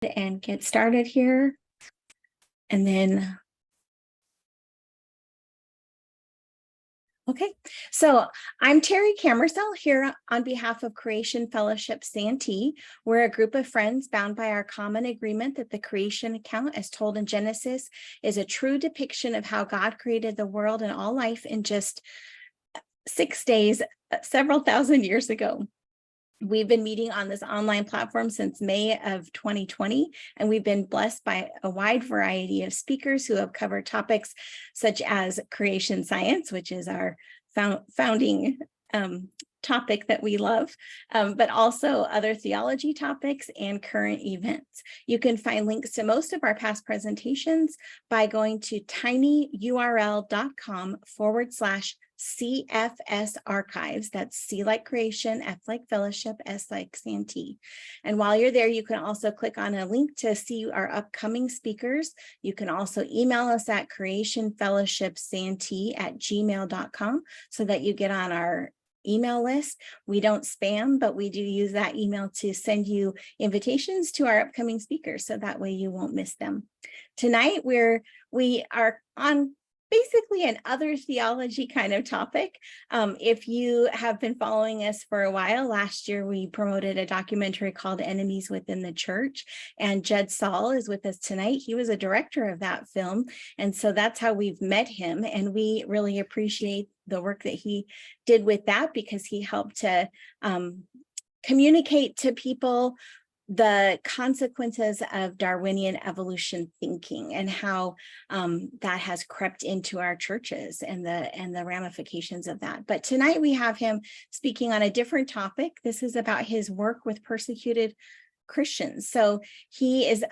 and get started here. And then, okay, so I'm Terry Camersell here on behalf of Creation Fellowship Santee. We're a group of friends bound by our common agreement that the creation account as told in Genesis is a true depiction of how God created the world and all life in just 6 days, several thousand years ago. We've been meeting on this online platform since May of 2020, and we've been blessed by a wide variety of speakers who have covered topics such as creation science, which is our founding topic that we love, but also other theology topics and current events. You can find links to most of our past presentations by going to tinyurl.com/CFS archives. That's C like creation, F like fellowship, S like Santee. And while you're there, you can also click on a link to see our upcoming speakers. You can also email us at creationfellowshipsantee@gmail.com so that you get on our email list. We don't spam, but we do use that email to send you invitations to our upcoming speakers, so that way you won't miss them. Tonight, we are on basically an other theology kind of topic. If you have been following us for a while, last year we promoted a documentary called Enemies Within the Church, and Judd Saul is with us tonight. He was a director of that film, and so that's how we've met him, and we really appreciate the work that he did with that, because he helped to communicate to people the consequences of Darwinian evolution thinking and how that has crept into our churches and the ramifications of that. But tonight we have him speaking on a different topic. This is about his work with persecuted Christians. So he is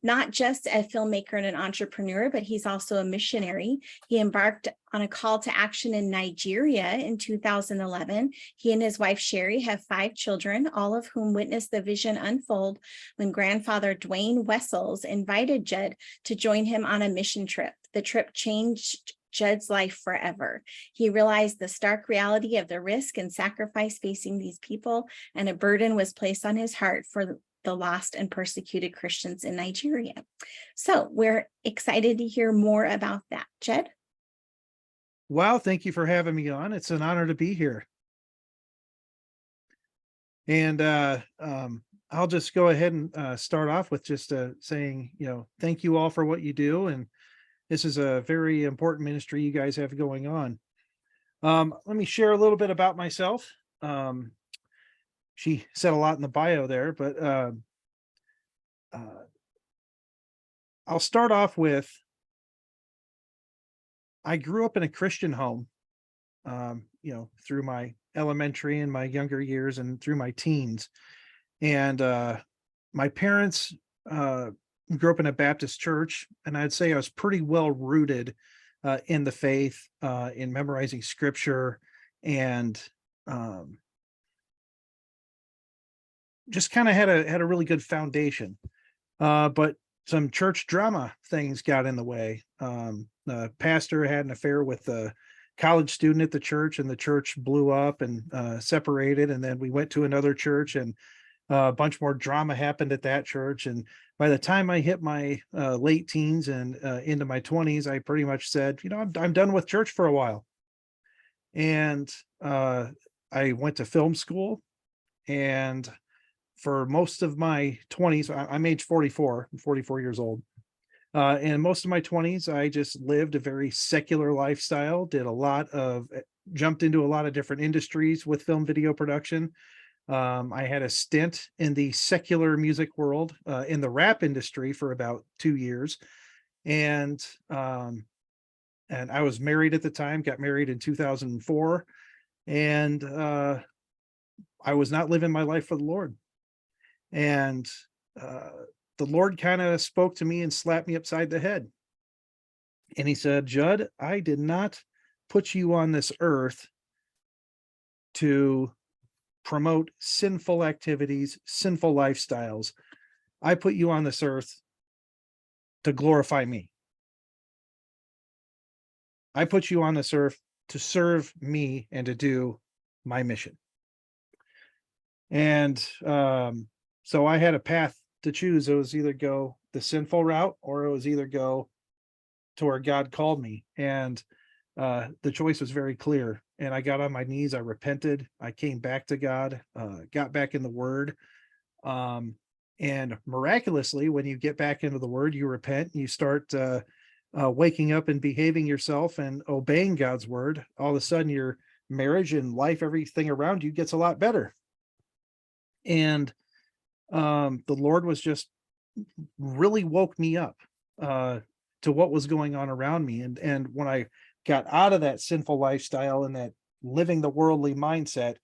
not just a filmmaker and an entrepreneur, but he's also a missionary. He embarked on a call to action in Nigeria in 2011. He and his wife, Sherry, have 5 children, all of whom witnessed the vision unfold when grandfather Dwayne Wessels invited Judd to join him on a mission trip. The trip changed Judd's life forever. He realized the stark reality of the risk and sacrifice facing these people, and a burden was placed on his heart for the lost and persecuted Christians in Nigeria. So we're excited to hear more about that. Judd? Wow, thank you for having me on. It's an honor to be here. And I'll just go ahead and start off with just saying, thank you all for what you do. And this is a very important ministry you guys have going on. Let me share a little bit about myself. She said a lot in the bio there, but I'll start off with, I grew up in a Christian home, through my elementary and my younger years and through my teens. And my parents grew up in a Baptist church, and I'd say I was pretty well rooted in the faith, in memorizing scripture, and just kind of had a really good foundation. But some church drama things got in the way. The pastor had an affair with a college student at the church, and the church blew up and separated. And then we went to another church, and a bunch more drama happened at that church. And by the time I hit my late teens and into my 20s, I pretty much said, I'm done with church for a while. And I went to film school, and for most of my 20s, I'm age 44, I'm 44 years old. And most of my 20s, I just lived a very secular lifestyle, jumped into a lot of different industries with film video production. I had a stint in the secular music world, in the rap industry for about 2 years. And I was married at the time, got married in 2004. And I was not living my life for the Lord. And the Lord kind of spoke to me and slapped me upside the head. And he said, Judd, I did not put you on this earth to promote sinful activities, sinful lifestyles. I put you on this earth to glorify me. I put you on this earth to serve me and to do my mission. And so I had a path to choose. It was either go the sinful route, or it was either go to where God called me. And the choice was very clear. And I got on my knees. I repented. I came back to God, got back in the Word. And miraculously, when you get back into the Word, you repent, you start waking up and behaving yourself and obeying God's Word. All of a sudden, your marriage and life, everything around you gets a lot better. And the Lord was just really woke me up to what was going on around me. And when I got out of that sinful lifestyle and that living the worldly mindset,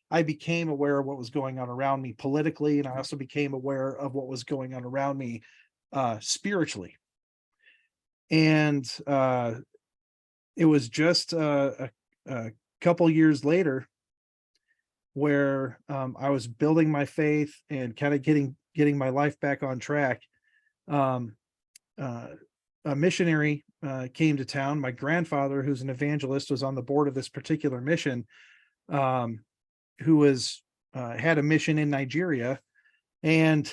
I became aware of what was going on around me politically, and I also became aware of what was going on around me spiritually. And it was just a couple years later where I was building my faith and kind of getting my life back on track. A missionary came to town. My grandfather, who's an evangelist, was on the board of this particular mission, who was had a mission in Nigeria. And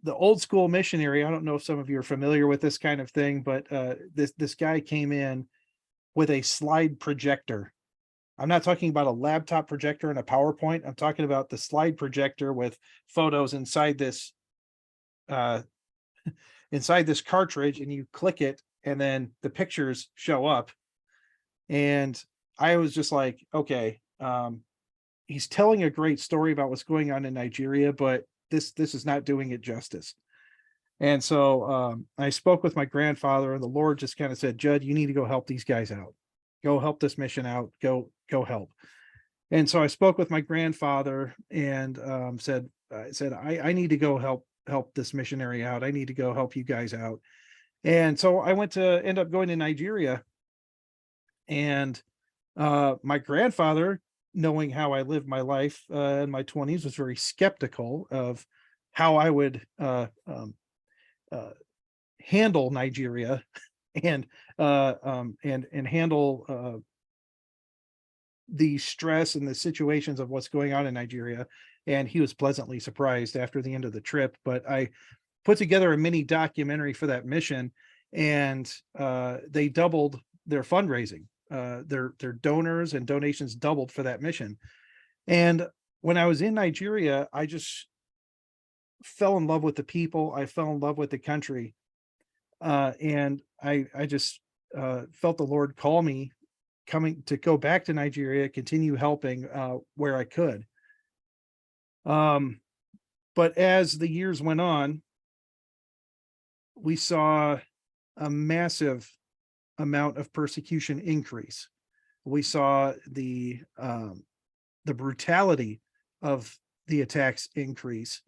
the old school missionary, I don't know if some of you are familiar with this kind of thing, but this guy came in with a slide projector. I'm not talking about a laptop projector and a PowerPoint. I'm talking about the slide projector with photos inside this cartridge, and you click it and then the pictures show up. And I was just like, okay, he's telling a great story about what's going on in Nigeria, but this is not doing it justice. And so I spoke with my grandfather, and the Lord just kind of said, Judd, you need to go help these guys out. Go help this mission out. Go help. And so I spoke with my grandfather and said, I need to go help this missionary out. I need to go help you guys out. And so I end up going to Nigeria. And my grandfather, knowing how I lived my life in my 20s, was very skeptical of how I would handle Nigeria and handle the stress and the situations of what's going on in Nigeria. And he was pleasantly surprised after the end of the trip. But I put together a mini documentary for that mission, and they doubled their fundraising. Their donors and donations doubled for that mission. And when I was in Nigeria, I just fell in love with the people. I fell in love with the country. And I just felt the Lord call me coming to go back to Nigeria, continue helping where I could. But as the years went on, we saw a massive amount of persecution increase. We saw the brutality of the attacks increase.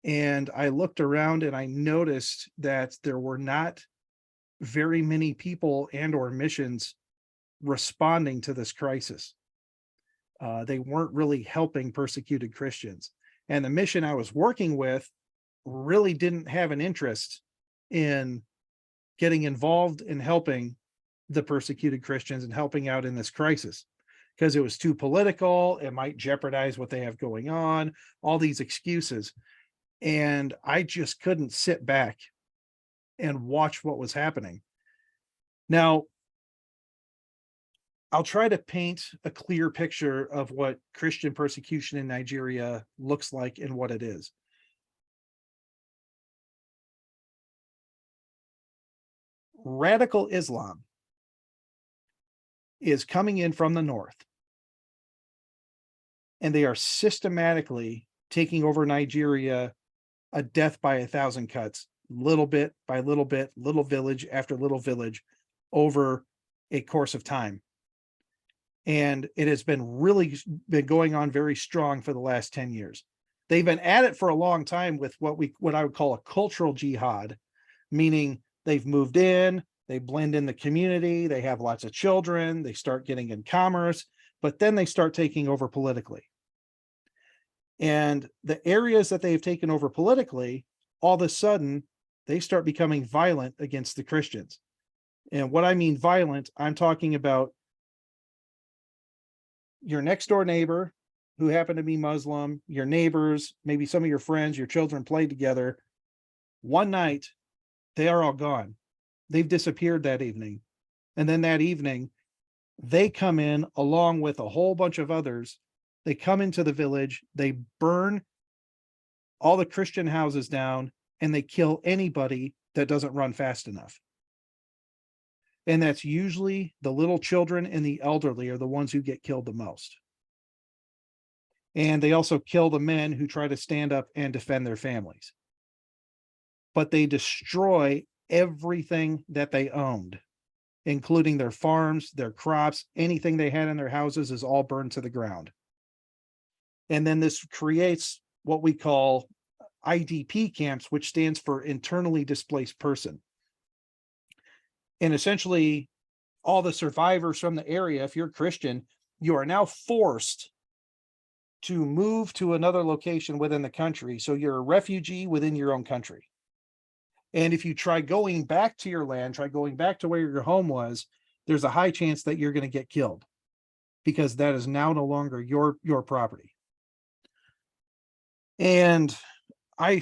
And I looked around and I noticed that there were not very many people and or missions responding to this crisis. They weren't really helping persecuted Christians. And the mission I was working with really didn't have an interest in getting involved in helping the persecuted Christians and helping out in this crisis, because it was too political. It might jeopardize what they have going on, all these excuses. And I just couldn't sit back and watch what was happening. Now, I'll try to paint a clear picture of what Christian persecution in Nigeria looks like and what it is. Radical Islam is coming in from the north, and they are systematically taking over Nigeria, a death by 1,000 cuts, little bit by little bit, little village after little village, over a course of time. And it has been going on very strong for the last 10 years. They've been at it for a long time with what I would call a cultural jihad, meaning they've moved in, they blend in the community, they have lots of children, they start getting in commerce, but then they start taking over politically. And the areas that they've taken over politically, all of a sudden, they start becoming violent against the Christians. And what I mean violent, I'm talking about your next door neighbor who happen to be Muslim, your neighbors, maybe some of your friends, your children played together. One night, they are all gone. They've disappeared that evening. And then that evening, they come in along with a whole bunch of others. They come into the village, they burn all the Christian houses down, and they kill anybody that doesn't run fast enough. And that's usually the little children and the elderly are the ones who get killed the most. And they also kill the men who try to stand up and defend their families. But they destroy everything that they owned, including their farms, their crops, anything they had in their houses is all burned to the ground. And then this creates what we call IDP camps, which stands for internally displaced person. And essentially, all the survivors from the area, if you're Christian, you are now forced to move to another location within the country. So you're a refugee within your own country. And if you try going back to your land, try going back to where your home was, there's a high chance that you're going to get killed because that is now no longer your property. And I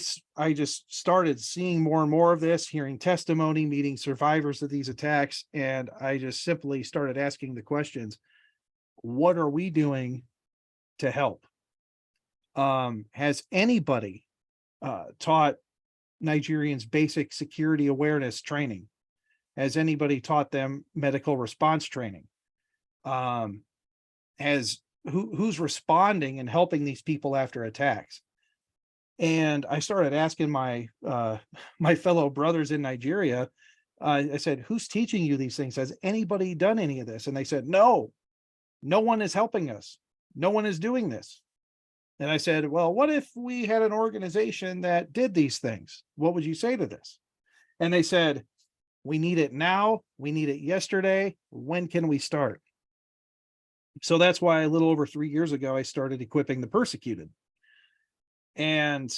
just started seeing more and more of this, hearing testimony, meeting survivors of these attacks. And I just simply started asking the questions, what are we doing to help? Has anybody taught Nigerians basic security awareness training? Has anybody taught them medical response training? Who's responding and helping these people after attacks? And I started asking my my fellow brothers in Nigeria. I said, "Who's teaching you these things? Has anybody done any of this?" And they said, "No, no one is helping us. No one is doing this." And I said, "Well, what if we had an organization that did these things? What would you say to this?" And they said, "We need it now. We need it yesterday. When can we start?" So that's why a little over 3 years ago, I started equipping the persecuted. And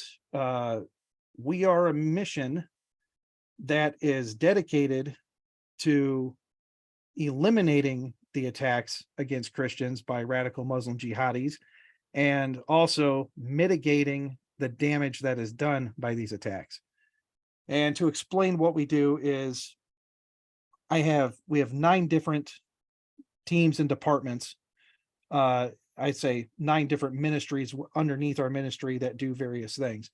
we are a mission that is dedicated to eliminating the attacks against Christians by radical Muslim jihadis, and also mitigating the damage that is done by these attacks. And to explain what we do is we have 9 different teams and departments. I'd say 9 different ministries underneath our ministry that do various things.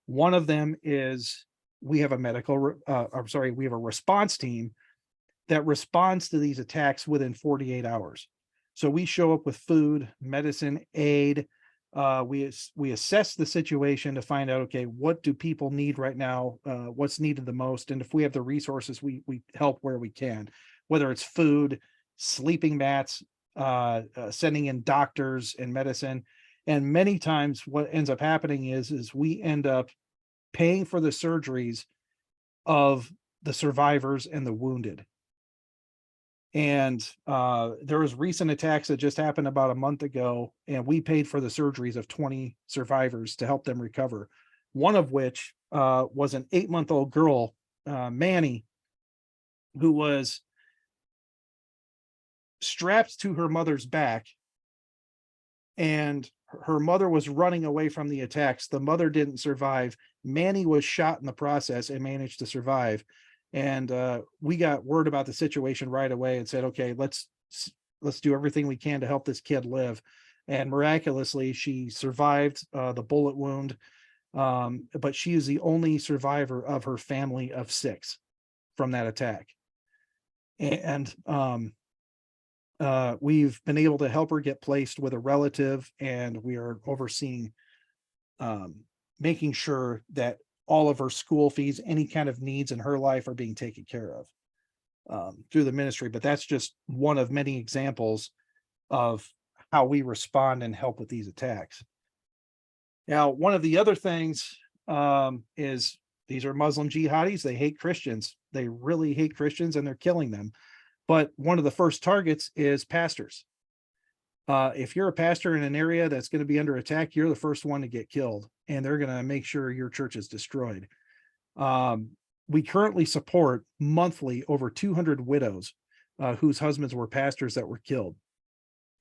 One of them is we have a response team that responds to these attacks within 48 hours. So we show up with food, medicine, aid. We assess the situation to find out, okay, what do people need right now? What's needed the most? And if we have the resources, we help where we can, whether it's food, sleeping mats, sending in doctors and medicine. And many times what ends up happening is we end up paying for the surgeries of the survivors and the wounded. And there was recent attacks that just happened about a month ago, and we paid for the surgeries of 20 survivors to help them recover. One of which was an 8-month-old girl, Manny, who was strapped to her mother's back, and her mother was running away from the attacks. The mother didn't survive. Manny was shot in the process and managed to survive. And we got word about the situation right away and said, okay, let's do everything we can to help this kid live. And miraculously, she survived the bullet wound. But she is the only survivor of her family of 6 from that attack. And we've been able to help her get placed with a relative, and we are overseeing making sure that all of her school fees, any kind of needs in her life, are being taken care of through the ministry. But that's just one of many examples of how we respond and help with these attacks. Now, one of the other things is these are Muslim jihadis. They hate Christians. They really hate Christians, and they're killing them. But one of the first targets is pastors. If you're a pastor in an area that's going to be under attack, you're the first one to get killed, and they're going to make sure your church is destroyed. We currently support monthly over 200 widows whose husbands were pastors that were killed.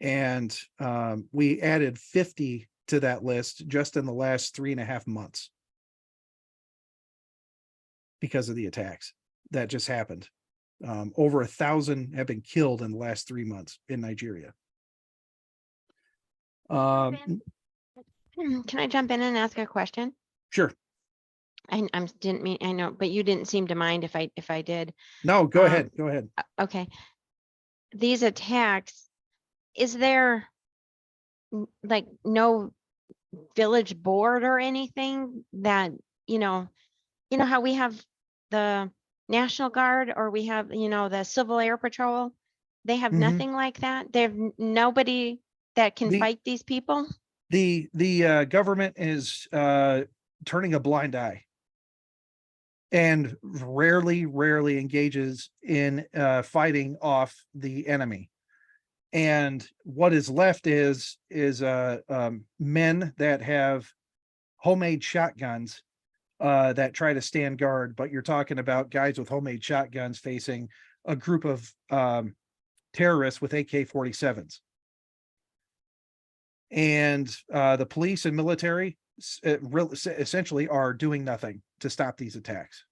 And we added 50 to that list just in the last 3.5 months because of the attacks that just happened. Over 1,000 have been killed in the last 3 months in Nigeria. Can I jump in and ask a question? Sure. I didn't mean, I know, but you didn't seem to mind if I did. No, go ahead. Go ahead. Okay. These attacks, is there like no village board or anything that, you know how we have the National Guard, or we have, the Civil Air Patrol? They have Mhm. nothing like that. They have nobody that can The- fight these people. The government is turning a blind eye and rarely engages in fighting off the enemy. And what is left is men that have homemade shotguns that try to stand guard. But you're talking about guys with homemade shotguns facing a group of terrorists with AK-47s. And the police and military essentially are doing nothing to stop these attacks.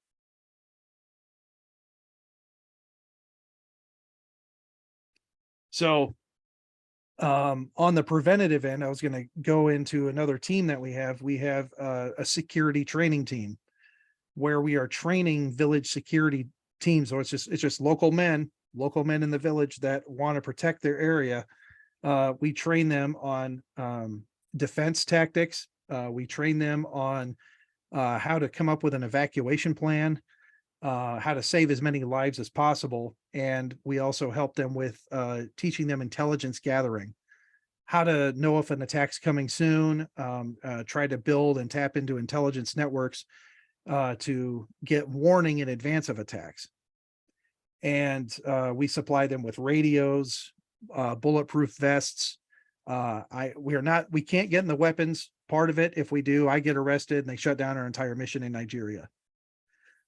So on the preventative end, I was going to go into another team that we have. We have a security training team where we are training village security teams. So it's just local men in the village that want to protect their area. We train them on defense tactics. We train them on how to come up with an evacuation plan, how to save as many lives as possible. And we also help them with teaching them intelligence gathering, how to know if an attack's coming soon, try to build and tap into intelligence networks to get warning in advance of attacks. And we supply them with radios, bulletproof vests. We can't get in the weapons part of it. If we do, I get arrested and they shut down our entire mission in Nigeria.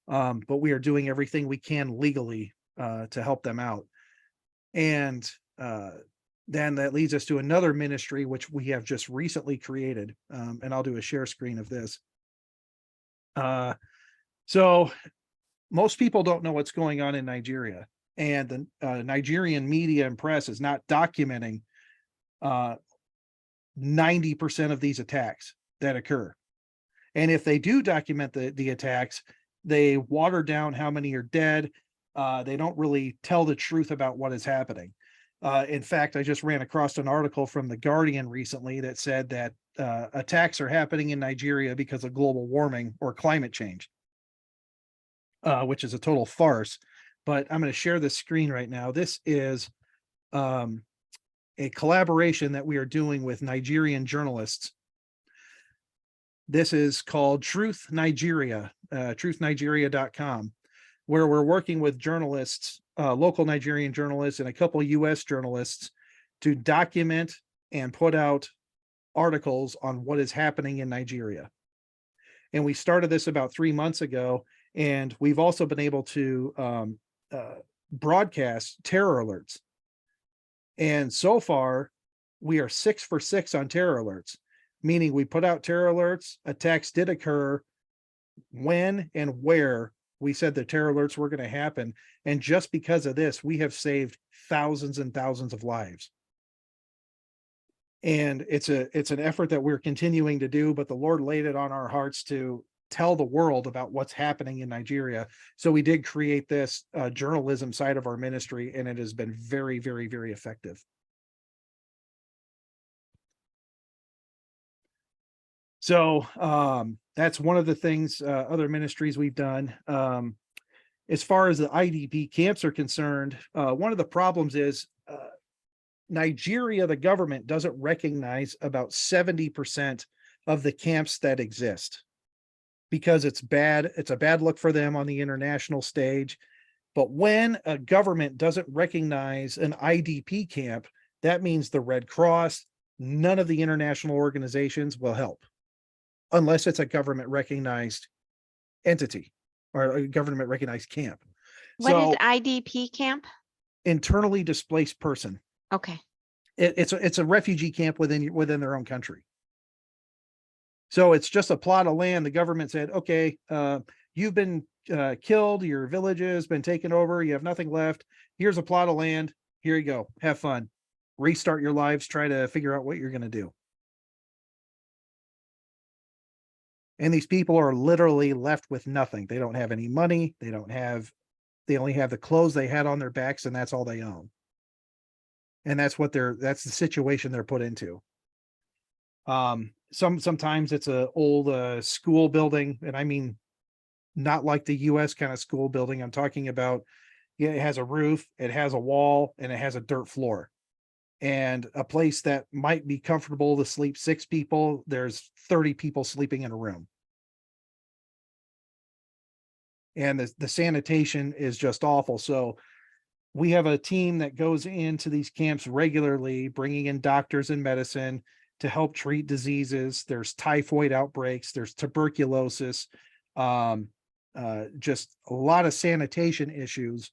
But we are doing everything we can legally to help them out. And then that leads us to another ministry, which we have just recently created. And I'll do a share screen of this. So most people don't know what's going on in Nigeria, and the Nigerian media and press is not documenting 90% of these attacks that occur. And if they do document the attacks, they water down how many are dead. They don't really tell the truth about what is happening. In fact, I just ran across an article from The Guardian recently that said that attacks are happening in Nigeria because of global warming or climate change, which is a total farce. But I'm going to share this screen right now. This is a collaboration that we are doing with Nigerian journalists. This is called Truth Nigeria, truthnigeria.com, where we're working with journalists, local Nigerian journalists and a couple of US journalists to document and put out articles on what is happening in Nigeria. And we started this about 3 months ago, and we've also been able to broadcast terror alerts. And so far, we are 6 for 6 on terror alerts, meaning we put out terror alerts, attacks did occur, when and where we said the terror alerts were going to happen. And just because of this, we have saved thousands and thousands of lives. And it's an effort that we're continuing to do, but the Lord laid it on our hearts to tell the world about what's happening in Nigeria. So we did create this journalism side of our ministry, and it has been very, very, very effective. So that's one of the things, other ministries we've done. As far as the IDP camps are concerned, one of the problems is Nigeria, the government doesn't recognize about 70% of the camps that exist because it's bad. It's a bad look for them on the international stage. But when a government doesn't recognize an IDP camp, that means the Red Cross, none of the international organizations will help unless it's a government recognized entity or a government recognized camp. What is IDP camp? Internally displaced person. Okay. it's a refugee camp within their own country. So it's just a plot of land. The government said, okay, you've been killed, your village has been taken over, you have nothing left. Here's a plot of land. Here you go. Have fun. Restart your lives, try to figure out what you're going to do. And these people are literally left with nothing. They don't have any money. They only have the clothes they had on their backs, and that's all they own. And that's the situation they're put into. Sometimes it's a old school building, and I mean, not like the US kind of school building. I'm talking about, yeah, it has a roof, it has a wall, and it has a dirt floor. And a place that might be comfortable to sleep 6 people, there's 30 people sleeping in a room. And the sanitation is just awful. So we have a team that goes into these camps regularly, bringing in doctors and medicine to help treat diseases. There's typhoid outbreaks, there's tuberculosis, just a lot of sanitation issues.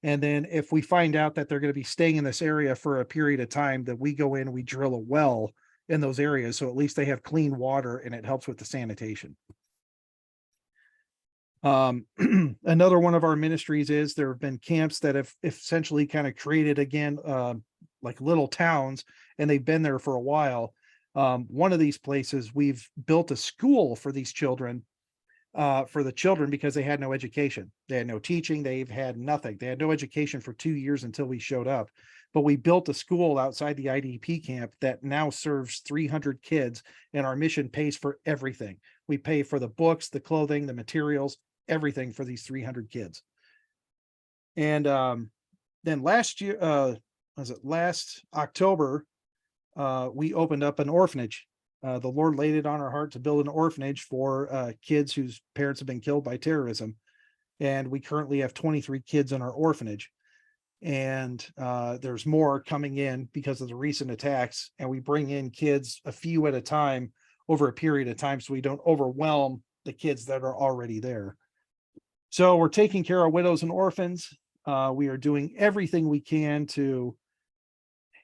And then if we find out that they're going to be staying in this area for a period of time, that we go in, we drill a well in those areas. So at least they have clean water, and it helps with the sanitation. Another one of our ministries is there have been camps that have essentially kind of created, again, like little towns, and they've been there for a while. One of these places, we've built a school for these children, for the children, because they had no education. They had no teaching. They've had nothing. They had no education for 2 years until we showed up. But we built a school outside the IDP camp that now serves 300 kids, and our mission pays for everything. We pay for the books, the clothing, the materials, everything for these 300 kids. And then last year, last October, we opened up an orphanage. The Lord laid it on our heart to build an orphanage for kids whose parents have been killed by terrorism. And we currently have 23 kids in our orphanage. And there's more coming in because of the recent attacks. And we bring in kids a few at a time over a period of time, so we don't overwhelm the kids that are already there. So we're taking care of widows and orphans. We are doing everything we can to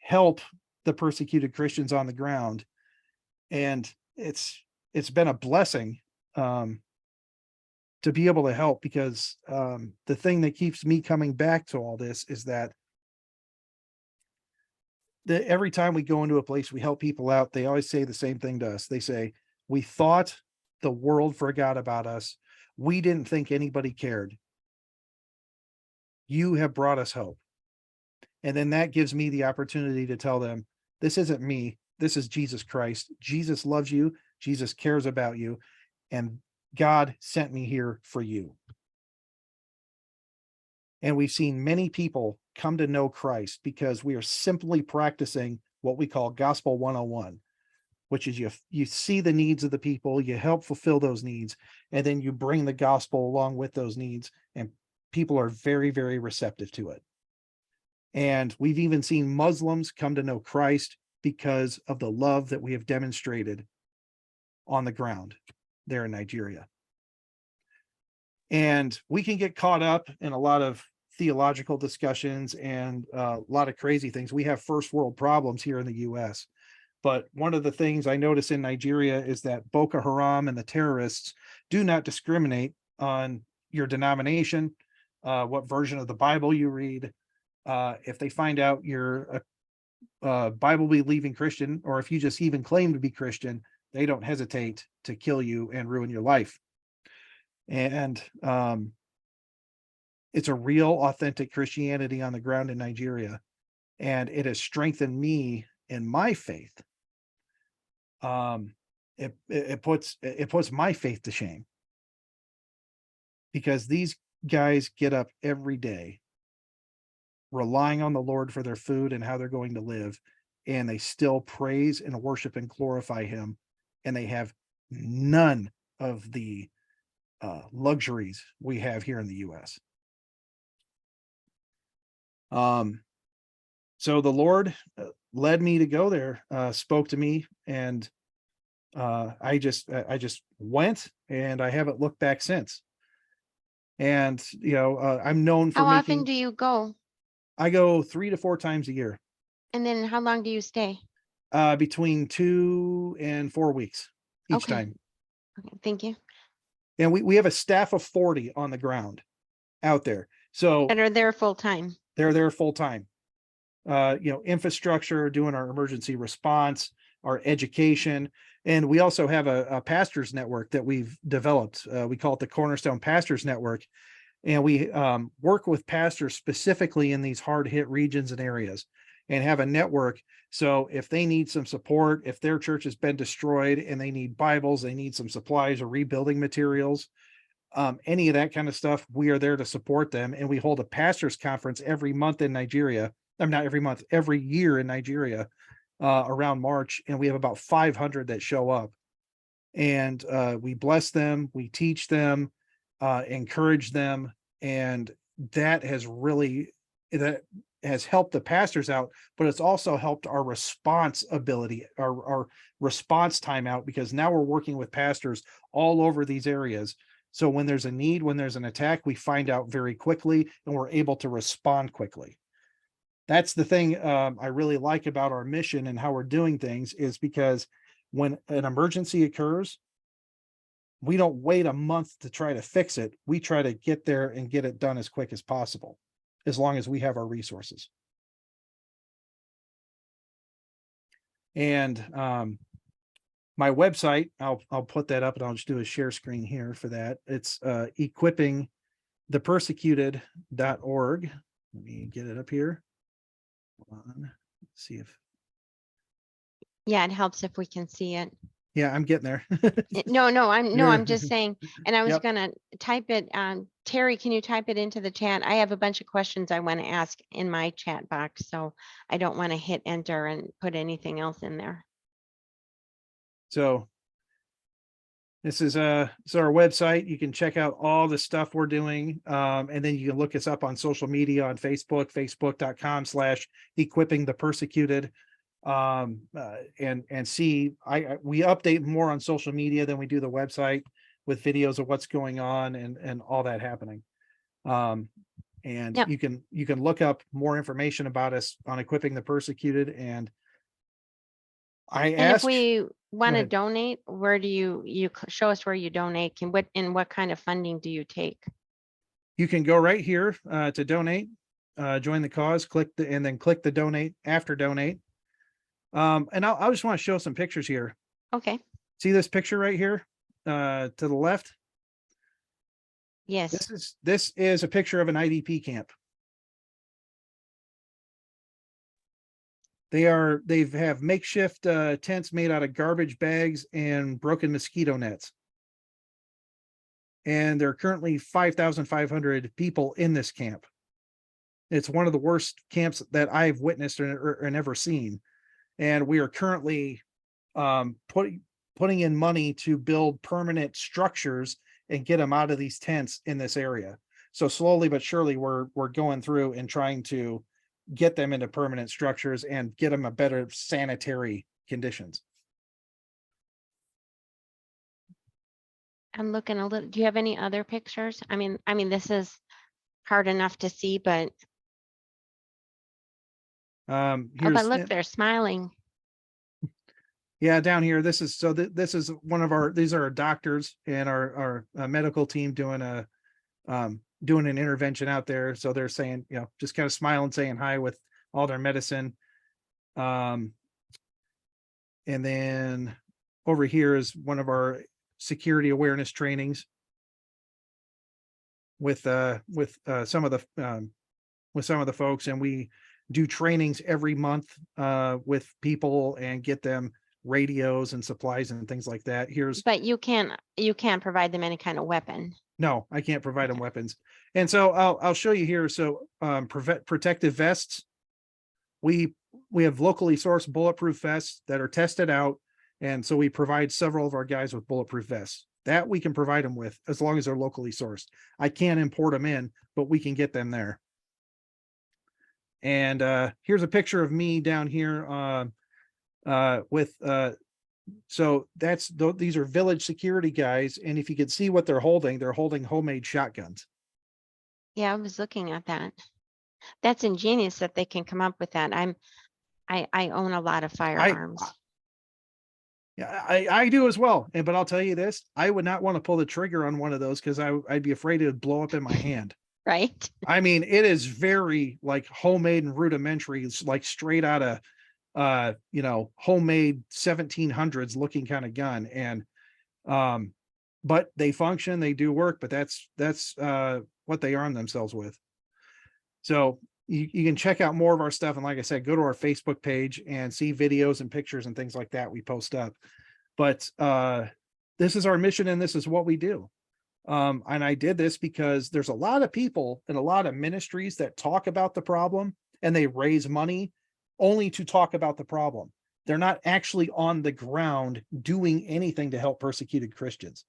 help the persecuted Christians on the ground. And it's been a blessing to be able to help, because the thing that keeps me coming back to all this is that every time we go into a place, we help people out, they always say the same thing to us. They say, we thought the world forgot about us. We didn't think anybody cared. You have brought us hope. And then that gives me the opportunity to tell them, this isn't me. This is Jesus Christ. Jesus loves you. Jesus cares about you. And God sent me here for you. And we've seen many people come to know Christ because we are simply practicing what we call Gospel 101, which is you see the needs of the people, you help fulfill those needs, and then you bring the gospel along with those needs, and people are very, very receptive to it. And we've even seen Muslims come to know Christ because of the love that we have demonstrated on the ground there in Nigeria. And we can get caught up in a lot of theological discussions and a lot of crazy things. We have first world problems here in the US. But one of the things I notice in Nigeria is that Boko Haram and the terrorists do not discriminate on your denomination, what version of the Bible you read. If they find out you're a Bible-believing Christian, or if you just even claim to be Christian, they don't hesitate to kill you and ruin your life. And it's a real, authentic Christianity on the ground in Nigeria, and it has strengthened me in my faith. It puts my faith to shame, because these guys get up every day relying on the Lord for their food and how they're going to live, and they still praise and worship and glorify him, and they have none of the luxuries we have here in the US. So the Lord led me to go there, spoke to me, and I just went, and I haven't looked back since. And I'm known for How often do you go? I go 3 to 4 times a year. And then how long do you stay? Between 2 and 4 weeks each Okay. time. Okay, thank you. And we have a staff of 40 on the ground out there. So And are there full time? they're there full time. Infrastructure, doing our emergency response, our education. And we also have a pastors network that we've developed. We call it the Cornerstone Pastors Network. And we work with pastors specifically in these hard hit regions and areas and have a network. So if they need some support, if their church has been destroyed and they need Bibles, they need some supplies or rebuilding materials, any of that kind of stuff, we are there to support them. And we hold a pastors conference every month in Nigeria. I'm not every month, every year in Nigeria around March. And we have about 500 that show up. And we bless them, we teach them, encourage them. And that has helped the pastors out, but it's also helped our response ability, our response time out, because now we're working with pastors all over these areas. So when there's a need, when there's an attack, we find out very quickly and we're able to respond quickly. That's the thing I really like about our mission and how we're doing things, is because when an emergency occurs, we don't wait a month to try to fix it. We try to get there and get it done as quick as possible, as long as we have our resources. And my website, I'll put that up and I'll just do a share screen here for that. It's equippingthepersecuted.org. Let me get it up here. Hold on. Let's see if. Yeah, it helps if we can see it. Yeah, I'm getting there. I'm just saying, and I was Yep. gonna type it, Terry, can you type it into the chat? I have a bunch of questions I want to ask in my chat box, so I don't want to hit enter and put anything else in there. So this is our website. You can check out all the stuff we're doing. And then you can look us up on social media on Facebook, facebook.com/equippingthepersecuted. And see, we update more on social media than we do the website, with videos of what's going on and all that happening. And Yep. you can look up more information about us on Equipping the Persecuted. And If we want to ahead. donate, where do you show us where you donate? What kind of funding do you take? You can go right here to donate, join the cause, and then click the donate after donate. And I just want to show some pictures here. Okay. See this picture right here to the left? Yes. This is a picture of an IDP camp. They have makeshift tents made out of garbage bags and broken mosquito nets. And there are currently 5,500 people in this camp. It's one of the worst camps that I've witnessed or ever seen. And we are currently putting in money to build permanent structures and get them out of these tents in this area. So slowly but surely, we're going through and trying to get them into permanent structures and get them a better sanitary conditions. I'm looking a little, do you have any other pictures? I mean, this is hard enough to see, but but look, they're smiling. Yeah, down here, this is one of these are our doctors and our medical team doing an intervention out there. So they're saying, just kind of smiling, saying hi with all their medicine. And then over here is one of our security awareness trainings with some of the folks, and we do trainings every month with people and get them radios and supplies and things like that. But you can't provide them any kind of weapon. No, I can't provide them weapons. And so I'll show you here. So protective vests. We have locally sourced bulletproof vests that are tested out. And so we provide several of our guys with bulletproof vests that we can provide them with, as long as they're locally sourced. I can't import them in, but we can get them there. And here's a picture of me down here so these are village security guys. And if you could see what they're holding homemade shotguns. Yeah, I was looking at that. That's ingenious that they can come up with that. I own a lot of firearms. Yeah, I do as well. But I'll tell you this, I would not want to pull the trigger on one of those because I'd be afraid it would blow up in my hand. Right? I mean, it is very like homemade and rudimentary. It's like straight out of homemade 1700s looking kind of gun. And but they function, they do work, but that's what they arm themselves with. So you can check out more of our stuff. And like I said, go to our Facebook page and see videos and pictures and things like that we post up. But this is our mission and this is what we do. And I did this because there's a lot of people and a lot of ministries that talk about the problem and they raise money only to talk about the problem. They're not actually on the ground doing anything to help persecuted Christians.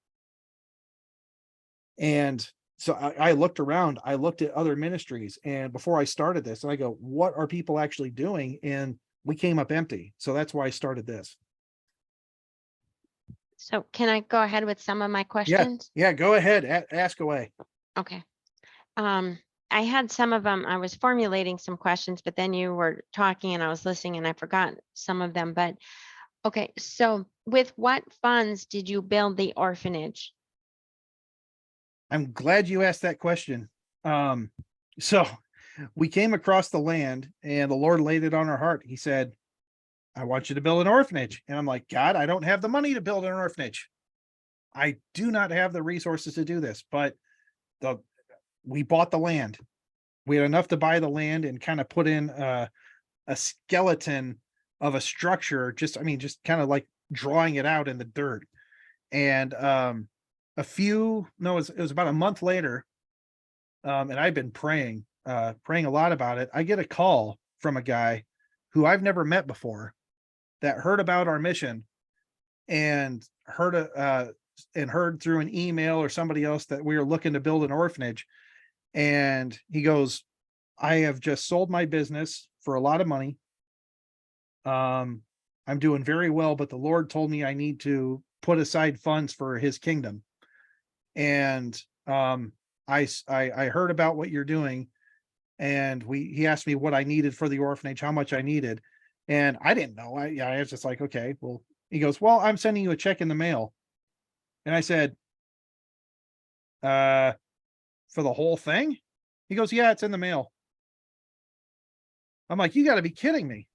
And so I looked around, I looked at other ministries, and before I started this, and I go, what are people actually doing? And we came up empty. So that's why I started this. So can I go ahead with some of my questions? Yeah, go ahead, ask away. Okay. I had some of them, I was formulating some questions, but then you were talking and I was listening and I forgot some of them. But okay, so with what funds did you build the orphanage? I'm glad you asked that question. So we came across the land and the Lord laid it on our heart. He said, I want you to build an orphanage. And I'm like, God, I don't have the money to build an orphanage. I do not have the resources to do this, but we bought the land. We had enough to buy the land and kind of put in a skeleton of a structure, just kind of like drawing it out in the dirt. And it was about a month later. And I've been praying a lot about it. I get a call from a guy who I've never met before that heard about our mission and heard through an email or somebody else that we were looking to build an orphanage. And he goes, I have just sold my business for a lot of money. I'm doing very well, but the Lord told me I need to put aside funds for his kingdom. And I heard about what you're doing, and he asked me what I needed for the orphanage, how much I needed. And I didn't know. I was just like, okay, well, he goes, well, I'm sending you a check in the mail. And I said, for the whole thing? He goes, yeah, it's in the mail. I'm like, you got to be kidding me.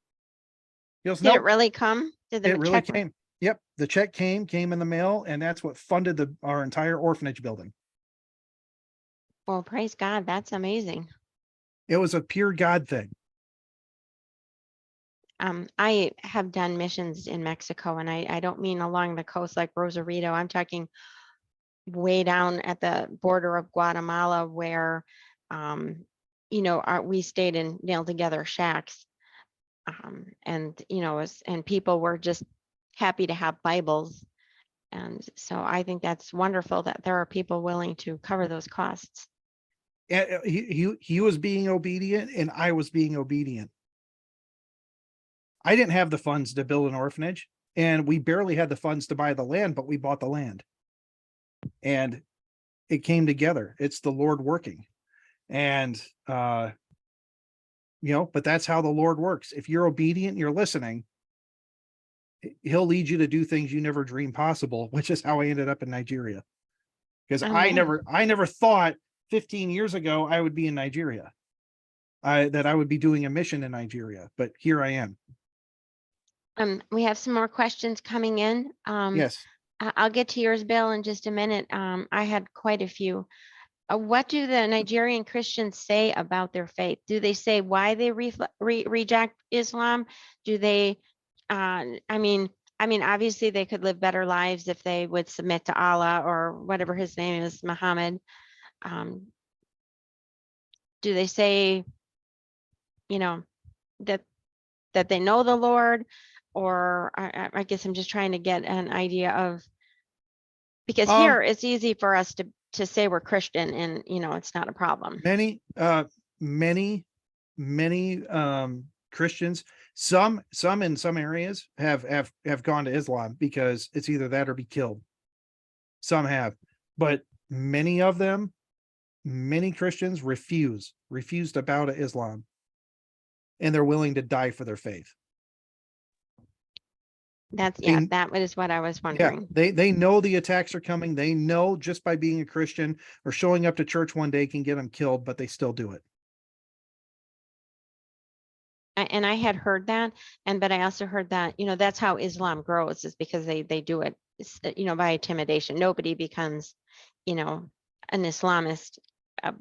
He goes, Did nope, it really come? Did the it really check? came. Yep. The check came in the mail, and that's what funded our entire orphanage building. Well, praise God. That's amazing. It was a pure God thing. I have done missions in Mexico, and I don't mean along the coast like Rosarito. I'm talking way down at the border of Guatemala where, we stayed in nailed together shacks. And people were just happy to have Bibles. And so I think that's wonderful that there are people willing to cover those costs. And he was being obedient, and I was being obedient. I didn't have the funds to build an orphanage, and we barely had the funds to buy the land, but we bought the land. And it came together. It's the Lord working. And but that's how the Lord works. If you're obedient, you're listening, he'll lead you to do things you never dreamed possible, which is how I ended up in Nigeria. Because I never thought 15 years ago I would be in Nigeria. That I would be doing a mission in Nigeria, but here I am. We have some more questions coming in. Yes. I'll get to yours, Bill, in just a minute. I had quite a few. What do the Nigerian Christians say about their faith? Do they say why they reject Islam? Do they, obviously they could live better lives if they would submit to Allah or whatever his name is, Muhammad. Do they say, that they know the Lord? Or I guess I'm just trying to get an idea of, because here it's easy for us to say we're Christian and it's not a problem. Many Christians, some in some areas have gone to Islam because it's either that or be killed. Some have, but many Christians refuse to bow to Islam, and they're willing to die for their faith. That's, They- yeah, that is what I was Yeah, wondering. they know the attacks are coming. They know just by being a Christian or showing up to church one day can get them killed, but they still do it. And I had heard that, but I also heard that, that's how Islam grows, is because they do it, by intimidation. Nobody becomes, an Islamist uh,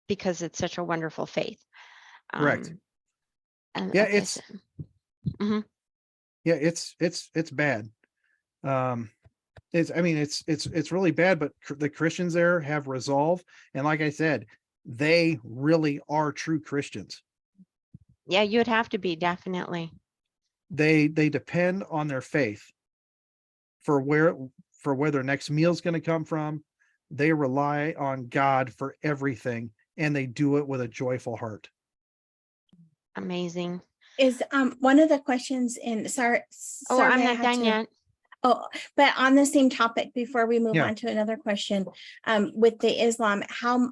because it's such a wonderful faith. Correct. And Yeah, okay, it's mhm. yeah, it's bad. It's really bad, but the Christians there have resolve, and like I said, they really are true Christians. Yeah, you'd have to be, definitely. They depend on their faith for where their next meal is going to come from. They rely on God for everything, and they do it with a joyful heart. Amazing. Is one of the questions in Oh, sorry, I'm I not had done to. yet. Oh, but on the same topic, before we move Yeah. on to another question, with the Islam, how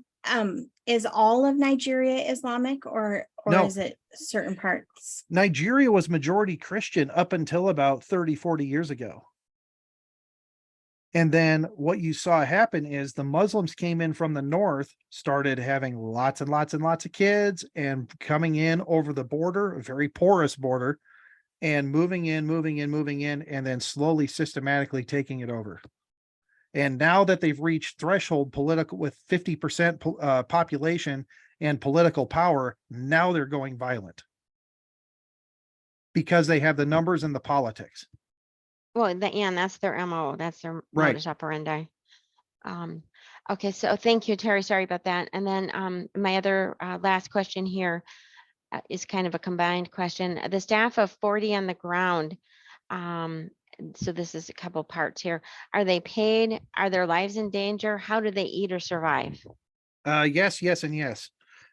is all of Nigeria Islamic, or No. is it certain parts? Nigeria was majority Christian up until about 30, 40 years ago. And then what you saw happen is the Muslims came in from the north, started having lots and lots and lots of kids and coming in over the border, a very porous border, and moving in, and then slowly, systematically taking it over. And now that they've reached threshold political with 50% population and political power, now they're going violent because they have the numbers and the politics. Well, and that's their MO. That's their Right. modus operandi. Okay, so thank you, Terry. Sorry about that. And then my other last question here is kind of a combined question. The staff of 40 on the ground, so this is a couple parts here. Are they paid? Are their lives in danger? How do they eat or survive? Yes, and yes.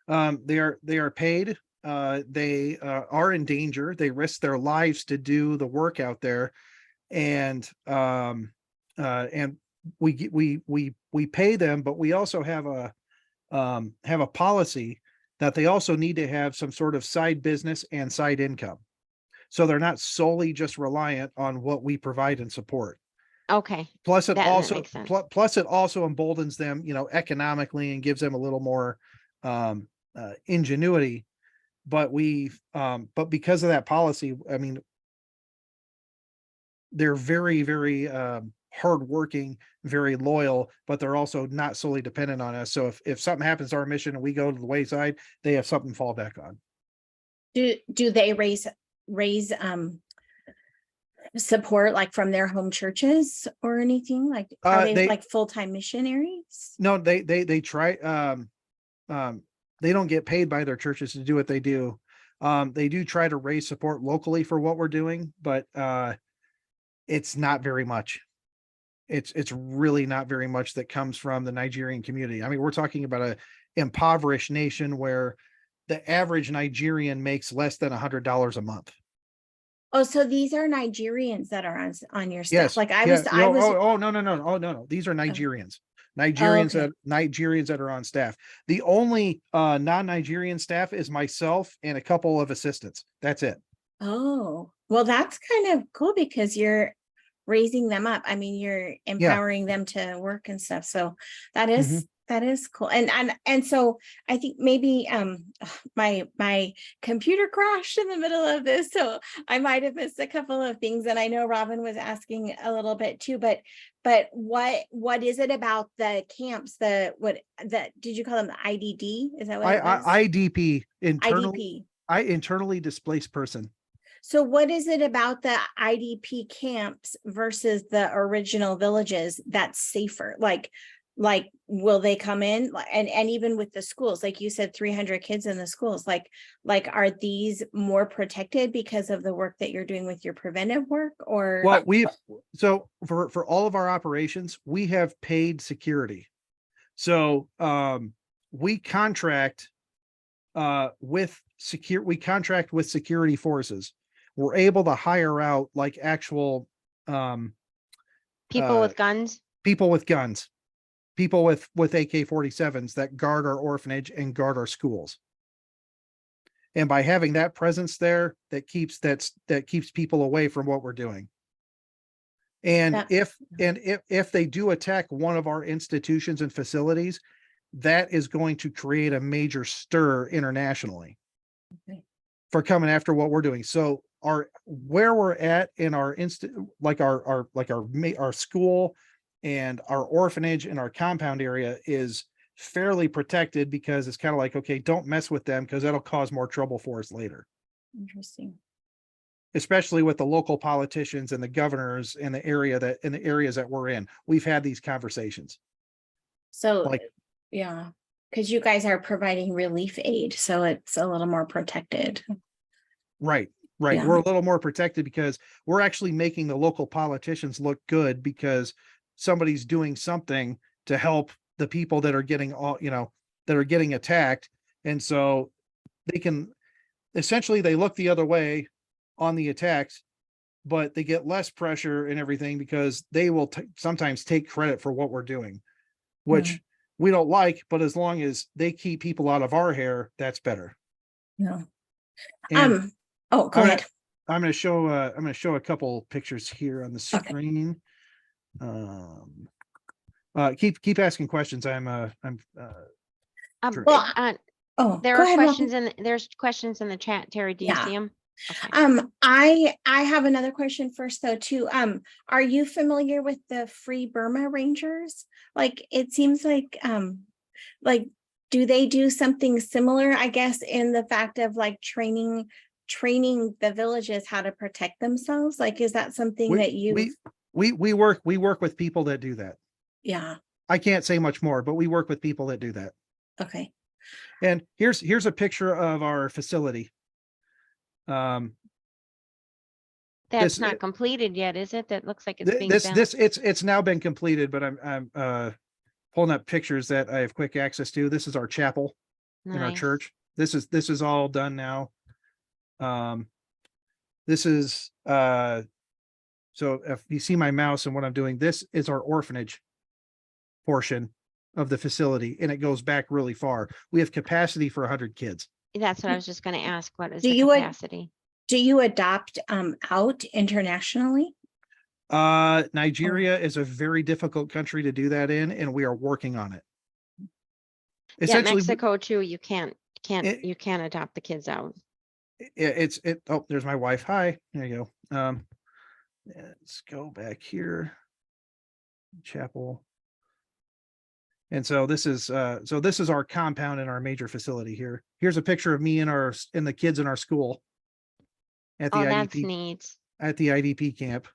They are paid. They are in danger. They risk their lives to do the work out there, and we pay them, but we also have a policy that they also need to have some sort of side business and side income, so they're not solely just reliant on what we provide and support. Okay, Plus it that also makes sense. plus it also emboldens them, economically, and gives them a little more ingenuity. But but because of that policy, I mean, they're very, very hardworking, very loyal, but they're also not solely dependent on us. So if something happens to our mission and we go to the wayside, they have something to fall back on. Do they raise support like from their home churches or anything? Like, are they like full-time missionaries? No, they try. They don't get paid by their churches to do what they do. They do try to raise support locally for what we're doing, but it's not very much. It's really not very much that comes from the Nigerian community. I mean, we're talking about a impoverished nation where the average Nigerian makes less than $100 a month. Oh, so these are Nigerians that are on your staff. Yes. Like I yeah. was, I was. Oh, no. These are Nigerians. Okay. Nigerians that are on staff. The only non-Nigerian staff is myself and a couple of assistants. That's it. Oh, well, that's kind of cool because you're raising them up. I mean, you're empowering them to work and stuff. So that is that is cool. And so I think maybe my computer crashed in the middle of this, so I might have missed a couple of things. And I know Robin was asking a little bit too, but what is it about the camps, did you call them the IDD? Is that what it was? IDP, IDP. Internally displaced person. So what is it about the IDP camps versus the original villages that's safer? Like will they come in, and even with the schools, like you said, 300 kids in the schools, like are these more protected because of the work that you're doing with your preventive work? Or Well, so for all of our operations, we have paid security. So we contract with security forces. We're able to hire out like actual people with guns, people with AK-47s that guard our orphanage and guard our schools. And by having that presence there, that keeps people away from what we're doing. And That- if they do attack one of our institutions and facilities, that is going to create a major stir internationally Okay. for coming after what we're doing. So where we're at in our our school and our orphanage and our compound area is fairly protected, because it's kind of like, okay, don't mess with them because that'll cause more trouble for us later. Interesting. Especially with the local politicians and the governors in the areas that we're in. We've had these conversations. So, Like, yeah, because you guys are providing relief aid, so it's a little more protected. right. Yeah. We're a little more protected because we're actually making the local politicians look good, because somebody's doing something to help the people that are getting that are getting attacked. And so they can essentially, they look the other way on the attacks, but they get less pressure and everything because they will sometimes take credit for what we're doing, which we don't like, but as long as they keep people out of our hair, that's better. Yeah. And Oh, go ahead. I'm going to show a couple pictures here on the screen. Keep asking questions. Well, there go are ahead, questions there's questions in the chat. Terry, do you Yeah. see them? Okay. I have another question first though too. Are you familiar with the Free Burma Rangers? Like, it seems like do they do something similar, I guess, in the fact of like training the villages how to protect themselves? Like, is that something that you we work with people that do that. Yeah. I can't say much more, but we work with people that do that. Okay. And here's a picture of our facility. That's not completed yet, is it? That looks like it's being built. It's now been completed, but I'm pulling up pictures that I have quick access to. This is our chapel in our Nice. church. This is all done now. This is so if you see my mouse and what I'm doing, this is our orphanage portion of the facility, and it goes back really far. We have capacity for 100 kids. That's what I was just going to ask. What is Do the you capacity? Do you adopt out internationally? Nigeria is a very difficult country to do that in, and we are working on it. Yeah, Essentially, Mexico too. You can't adopt the kids out. oh, there's my wife. Hi, there you go. Let's go back here. Chapel. And so this is our compound in our major facility here. Here's a picture of me and the kids in our school at the That's IDP neat. at the IDP camp.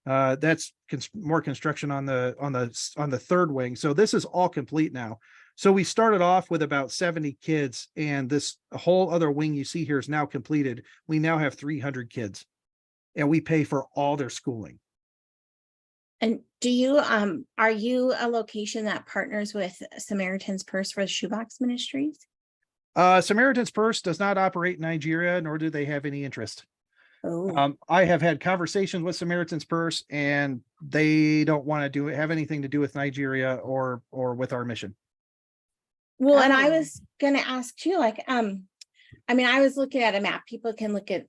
That's more construction on the third wing. So this is all complete now. So we started off with about 70 kids, and this whole other wing you see here is now completed. We now have 300 kids, and we pay for all their schooling. And do you are you a location that partners with Samaritan's Purse for Shoebox Ministries? Samaritan's Purse does not operate in Nigeria, nor do they have any interest. Oh. I have had conversations with Samaritan's Purse, and they don't want to have anything to do with Nigeria or with our mission. Well, and I was gonna ask too, like, I mean, I was looking at a map. People can look at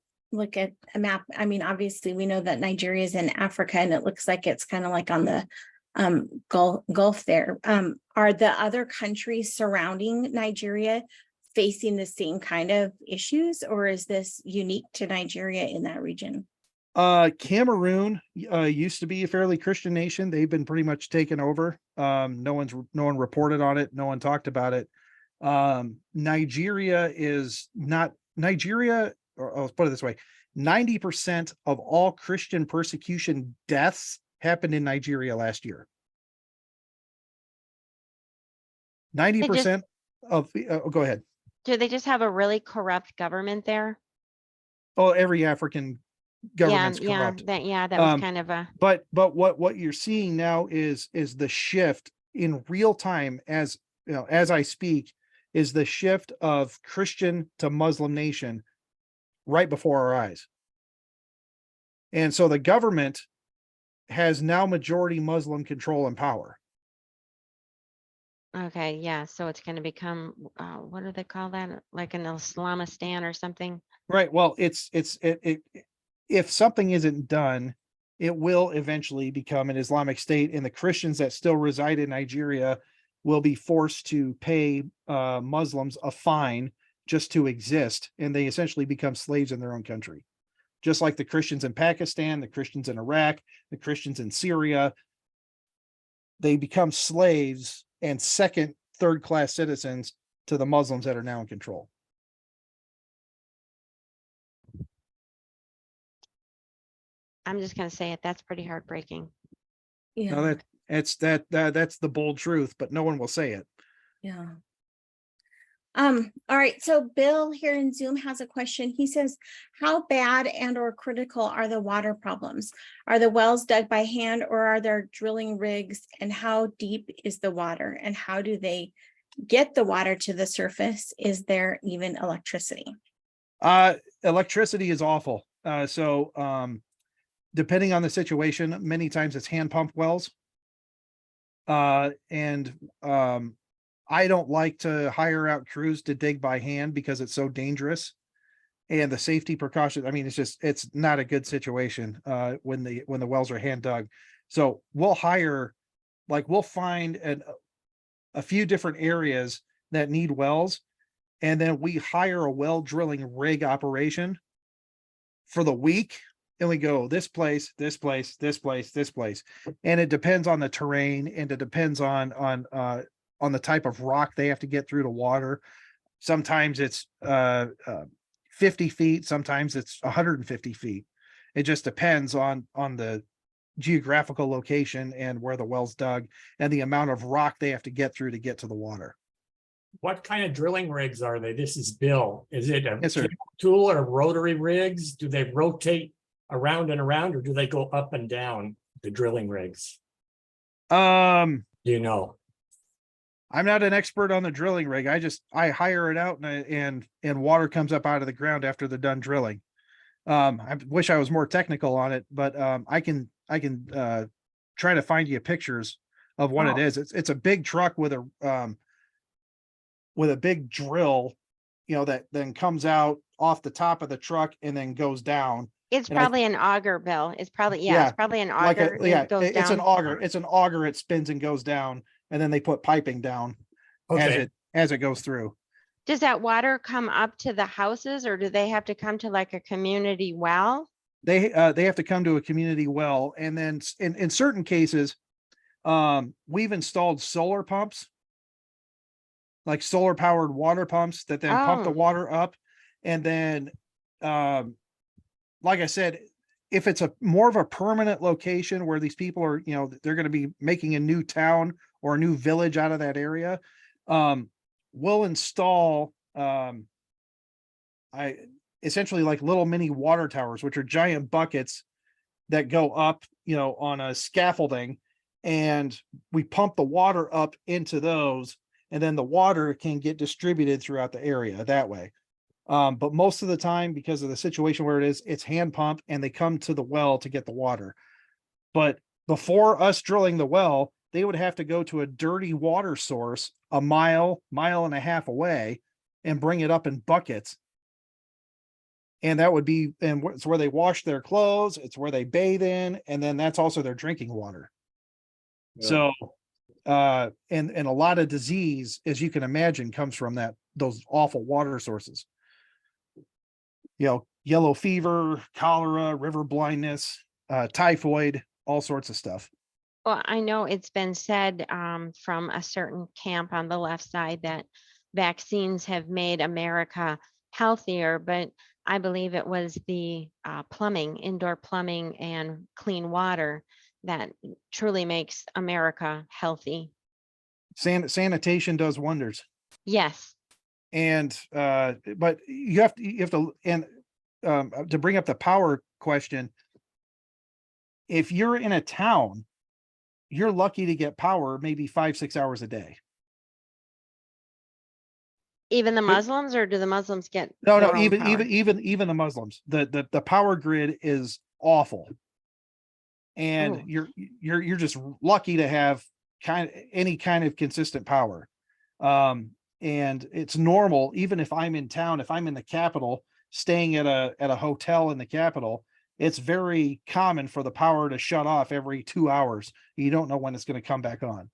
a map. I mean, obviously we know that Nigeria is in Africa, and it looks like it's kind of like on the Gulf there. Are the other countries surrounding Nigeria facing the same kind of issues, or is this unique to Nigeria in that region? Cameroon used to be a fairly Christian nation. They've been pretty much taken over. No one reported on it. No one talked about it. Nigeria is not Nigeria, or I'll put it this way: 90% of all Christian persecution deaths happened in Nigeria last year. 90% of go ahead. Do they just have a really corrupt government there? Oh, every African government's corrupt. That was kind of a. But what you're seeing now is the shift in real time, as you know, as I speak, is the shift of Christian to Muslim nation right before our eyes. And so the government has now majority Muslim control and power. Okay, yeah, so it's going to become, what do they call that? Like an Islamistan or something? Right. Well, if something isn't done, it will eventually become an Islamic State, and the Christians that still reside in Nigeria will be forced to pay Muslims a fine just to exist, and they essentially become slaves in their own country. Just like the Christians in Pakistan, the Christians in Iraq, the Christians in Syria, they become slaves and second, third class citizens to the Muslims that are now in control. I'm just gonna say it, that's pretty heartbreaking. Now Yeah, that's the bold truth, but no one will say it. yeah. All right, so Bill here in Zoom has a question. He says, how bad and or critical are the water problems? Are the wells dug by hand or are there drilling rigs? And how deep is the water? And how do they get the water to the surface? Is there even electricity? Electricity is awful. Depending on the situation, many times it's hand pump wells. I don't like to hire out crews to dig by hand because it's so dangerous. And the safety precautions, I mean, it's not a good situation when the wells are hand dug. So we'll find a few different areas that need wells, and then we hire a well drilling rig operation for the week, and we go this place, this place, this place, this place, and it depends on the terrain, and it depends on the type of rock they have to get through to water. Sometimes it's 50 feet, sometimes it's 150 feet. It just depends on the geographical location and where the well's dug and the amount of rock they have to get through to get to the water. What kind of drilling rigs are they? This is Bill. Is it a Yes, sir. tool or rotary rigs? Do they rotate around and around, or do they go up and down, the drilling rigs? Do you know? I'm not an expert on the drilling rig. I hire it out and water comes up out of the ground after they're done drilling. I wish I was more technical on it, but I can try to find you pictures of what it is. It's a big truck with a big drill, that then comes out off the top of the truck and then goes down. It's And probably an auger, Bill. It's probably, Yeah, it's probably an like auger. It goes it's an down. auger. It's an auger. It spins and goes down, and then they put piping down Okay, as it goes through. Does that water come up to the houses or do they have to come to like a community well? They have to come to a community well, and then in certain cases, we've installed solar pumps, like solar powered water pumps that then pump the Oh. water up, and then like I said, if it's a more of a permanent location where these people are, they're going to be making a new town or a new village out of that area, we'll install essentially like little mini water towers, which are giant buckets that go up, on a scaffolding, and we pump the water up into those, and then the water can get distributed throughout the area that way. But most of the time, because of the situation where it's hand pump and they come to the well to get the water. But before us drilling the well, they would have to go to a dirty water source a mile and a half away and bring it up in buckets. And that would be, and it's where they wash their clothes, it's where they bathe in, and then that's also their drinking water. Yeah. So, and a lot of disease, as you can imagine, comes from those awful water sources. Yellow fever, cholera, river blindness, typhoid, all sorts of stuff. Well, I know it's been said from a certain camp on the left side that vaccines have made America healthier, but I believe it was the plumbing, indoor plumbing and clean water that truly makes America healthy. Sanitation does wonders. Yes. And but you have to, and to bring up the power question, if you're in a town, you're lucky to get power maybe 5-6 hours a day. Even the Muslims, or do the Muslims get No, their own even power? even the Muslims. The power grid is awful. And Ooh. you're just lucky to have any kind of consistent power. And it's normal, even if I'm in town, if I'm in the capital, staying at a hotel in the capital, it's very common for the power to shut off every 2 hours. You don't know when it's going to come back on.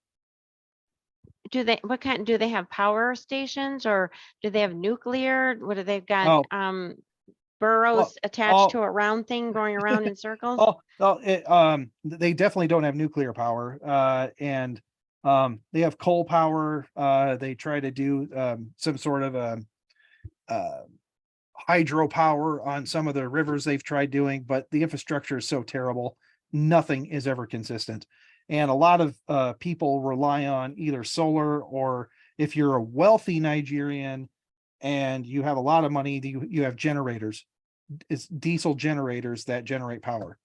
Do they have power stations, or do they have nuclear? What do they've got? Burrows attached to a round thing going around in circles? They definitely don't have nuclear power. And they have coal power. They try to do some sort of hydropower on some of the rivers they've tried doing, but the infrastructure is so terrible, nothing is ever consistent. And a lot of people rely on either solar, or if you're a wealthy Nigerian and you have a lot of money, you have generators. It's diesel generators that generate power.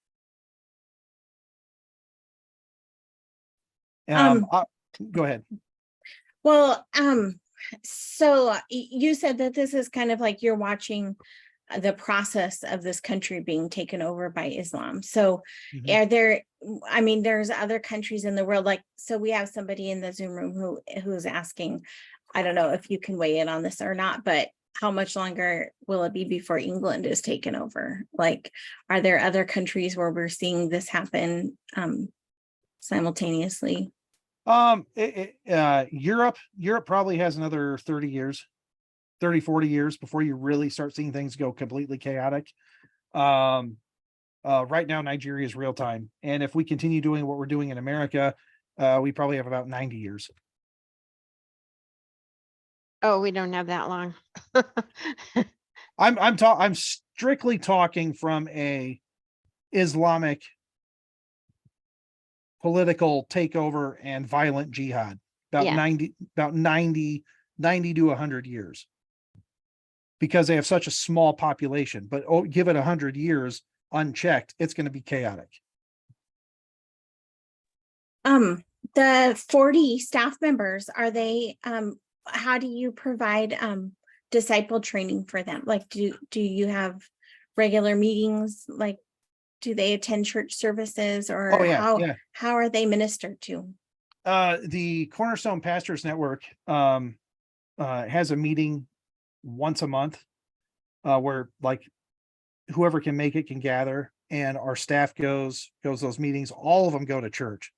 Go ahead. Well, so you said that this is kind of like you're watching the process of this country being taken over by Islam. So are there, I mean, there's other countries in the world, like, so we have somebody in the Zoom room who's asking, I don't know if you can weigh in on this or not, but how much longer will it be before England is taken over? Like, are there other countries where we're seeing this happen simultaneously? Europe probably has another 30 years, 30, 40 years before you really start seeing things go completely chaotic. Right now, Nigeria is real time. And if we continue doing what we're doing in America, we probably have about 90 years. Oh, we don't have that long. I'm strictly talking from a Islamic political takeover and violent jihad, about 90 to 100 years, because they have such a small population. But give it 100 years unchecked, it's going to be chaotic. The 40 staff members, are they how do you provide disciple training for them? Like, do you have regular meetings? Like, do they attend church services, or how are they ministered to? The Cornerstone Pastors Network has a meeting once a month where, like, whoever can make it can gather, and our staff goes those meetings. All of them go to church,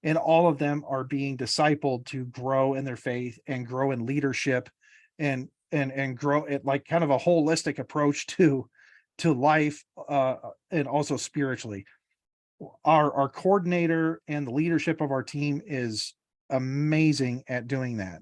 and all of them are being discipled to grow in their faith and grow in leadership, and grow it, like, kind of a holistic approach to life, and also spiritually. Our coordinator and the leadership of our team is amazing at doing that.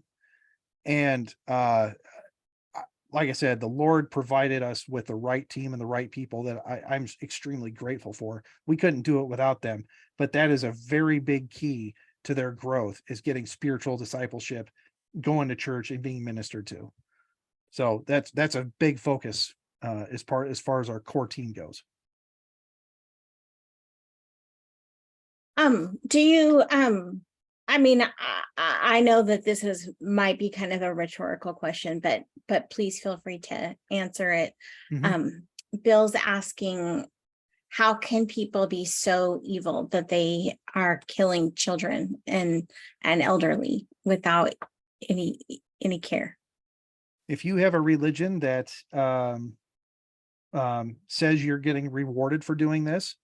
And like I said, the Lord provided us with the right team and the right people that I'm extremely grateful for. We couldn't do it without them, but that is a very big key to their growth, is getting spiritual discipleship, going to church, and being ministered to. So that's a big focus as far as our core team goes. Do you I mean, I know that this might be kind of a rhetorical question, but please feel free to answer it. Bill's asking, how can people be so evil that they are killing children and elderly without any care? If you have a religion that says you're getting rewarded for doing this,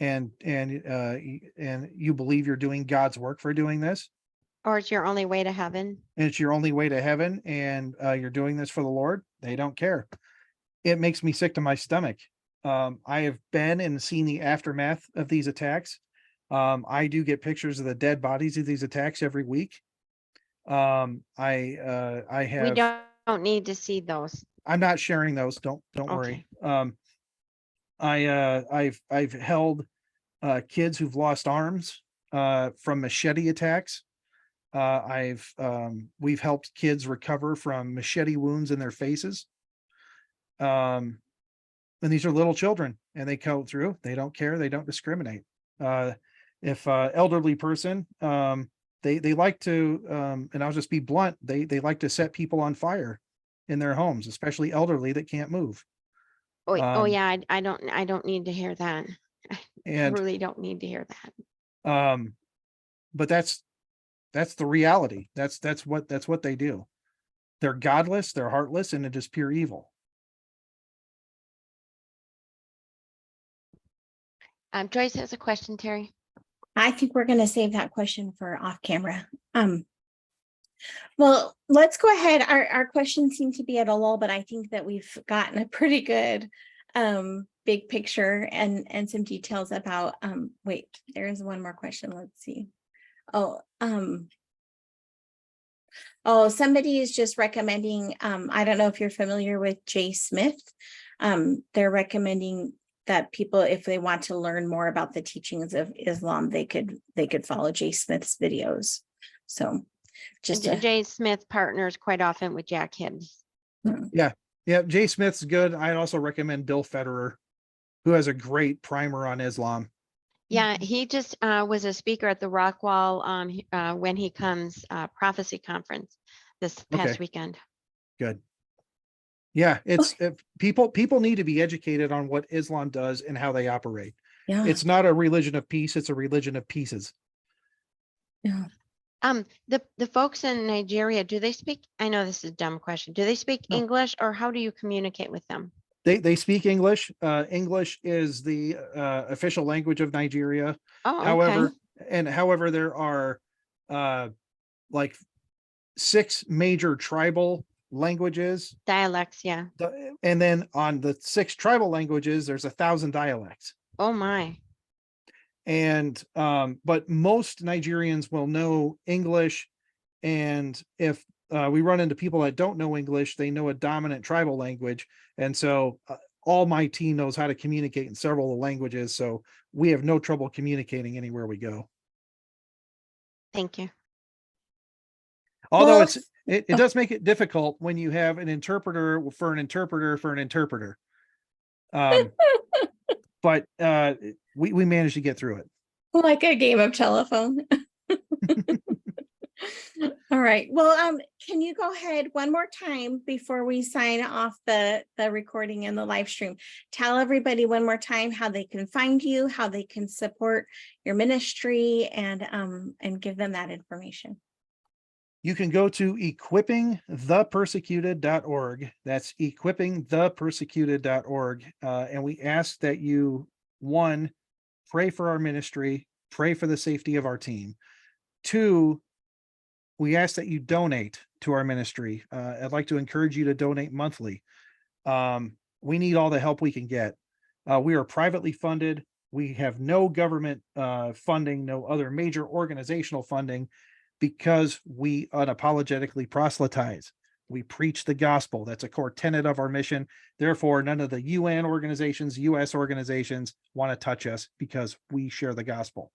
and you believe you're doing God's work for doing this, Or it's your only way to heaven. and it's your only way to heaven, and you're doing this for the Lord, they don't care. It makes me sick to my stomach. I have been and seen the aftermath of these attacks. I do get pictures of the dead bodies of these attacks every week. I have. We don't need to see those. I'm not sharing those. Don't worry. I've held kids who've lost arms from machete attacks. We've helped kids recover from machete wounds in their faces. And these are little children, and they go through. They don't care. They don't discriminate. If elderly person, they like to, and I'll just be blunt, they like to set people on fire in their homes, especially elderly that can't move. Yeah, I don't need to hear that. I really don't need to hear that. But that's the reality. That's what they do. They're godless, they're heartless, and it is pure evil. Joyce has a question, Terry. I think we're going to save that question for off camera. Well, let's go ahead. Our questions seem to be at a lull, but I think that we've gotten a pretty good big picture and some details about wait, there is one more question. Let's see. Somebody is just recommending, I don't know if you're familiar with Jay Smith. They're recommending that people, if they want to learn more about the teachings of Islam, they could follow Jay Smith's videos. So just Jay Smith partners quite often with Jack Hibbs. Yeah. Jay Smith's good. I'd also recommend Bill Federer, who has a great primer on Islam. Yeah, he just was a speaker at the Rockwall when he comes prophecy conference this past weekend. Good. Yeah, it's people need to be educated on what Islam does and how they operate. Yeah. It's not a religion of peace, it's a religion of pieces. Yeah. The folks in Nigeria, do they speak, I know this is a dumb question, do they speak English, or how do you communicate with them? They speak English. English is the official language of Nigeria. Oh, However, okay. there are like 6 major tribal languages. Dialects, yeah. And then on the 6 tribal languages, there's 1,000 dialects. Oh my. And but most Nigerians will know English, and if we run into people that don't know English, they know a dominant tribal language, and so all my team knows how to communicate in several languages, so we have no trouble communicating anywhere we go. Thank you. Although it does make it difficult when you have an interpreter for an interpreter. But we managed to get through it. Like a game of telephone. All right. Well, can you go ahead one more time before we sign off the recording and the live stream? Tell everybody one more time how they can find you, how they can support your ministry, and give them that information. You can go to equippingthepersecuted.org. That's equippingthepersecuted.org. And we ask that you, 1, pray for our ministry, pray for the safety of our team. 2, we ask that you donate to our ministry. I'd like to encourage you to donate monthly. We need all the help we can get. We are privately funded. We have no government funding, no other major organizational funding, because we unapologetically proselytize. We preach the gospel. That's a core tenet of our mission. Therefore, none of the UN organizations, US organizations want to touch us, because we share the gospel.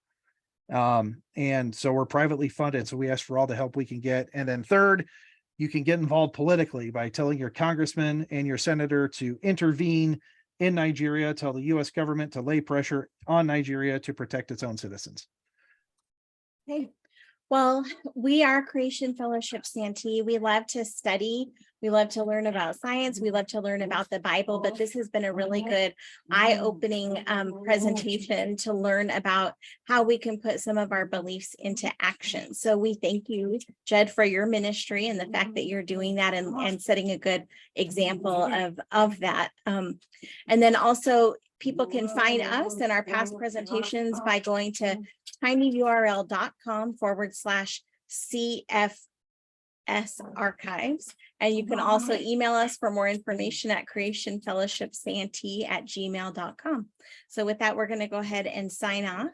And so we're privately funded. So we ask for all the help we can get. And then 3rd, you can get involved politically by telling your congressman and your senator to intervene in Nigeria, tell the US government to lay pressure on Nigeria to protect its own citizens. Okay. Well, we are Creation Fellowship Santee. We love to study. We love to learn about science. We love to learn about the Bible, but this has been a really good eye-opening presentation to learn about how we can put some of our beliefs into action. So we thank you, Judd, for your ministry and the fact that you're doing that and setting a good example of that. And then also, people can find us and our past presentations by going to tinyurl.com/CFS archives. And you can also email us for more information at creationfellowshipsantee@gmail.com. So with that, we're going to go ahead and sign off.